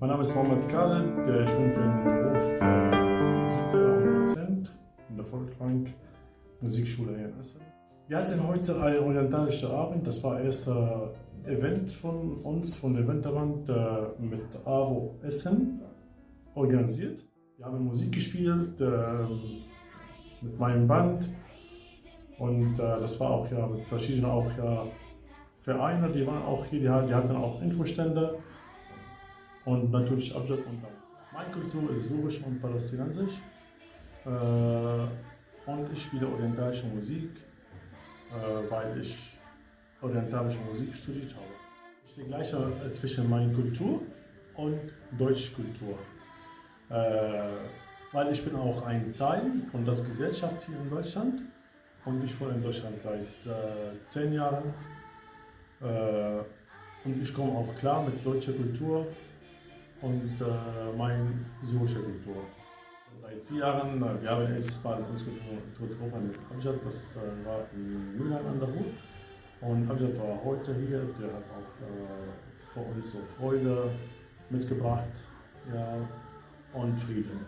Mein Name ist Mohammed Khaled, ich bin für den Beruf Musiklehrer und Dozent in der Volkwang Musikschule hier in Essen. Wir hatten heute einen orientalischen Abend, das war das erste Event von uns, von der Eventverband mit AWO Essen organisiert. Wir haben Musik gespielt mit meinem Band und das war auch ja mit verschiedenen auch, ja, Vereine, die waren auch hier, die hatten auch Infostände und natürlich Abjad und dann. Meine Kultur ist syrisch und palästinensisch und ich spiele orientalische Musik, weil ich orientalische Musik studiert habe. Ich vergleiche zwischen meiner Kultur und Deutschkultur, weil ich bin auch ein Teil von der Gesellschaft hier in Deutschland und ich wohne in Deutschland seit 10 Jahren. Und ich komme auch klar mit deutscher Kultur und meine syrische Kultur. Seit 4 Jahren, wir haben erstes Mal uns getroffen mit Abjad, das war in Mülheim an der Ruhr. Und Abjad war heute hier, der hat auch für uns so Freude mitgebracht, ja, und Frieden.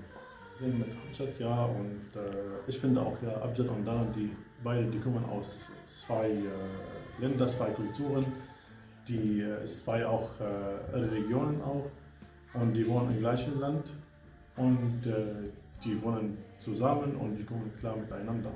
Wir sind mit Abjad, ja, und ich finde auch, ja, Abjad und Danan, die kommen aus 2 Ländern, 2 Kulturen, die 2 auch Religionen auch, und die wohnen im gleichen Land und die wohnen zusammen und die kommen klar miteinander.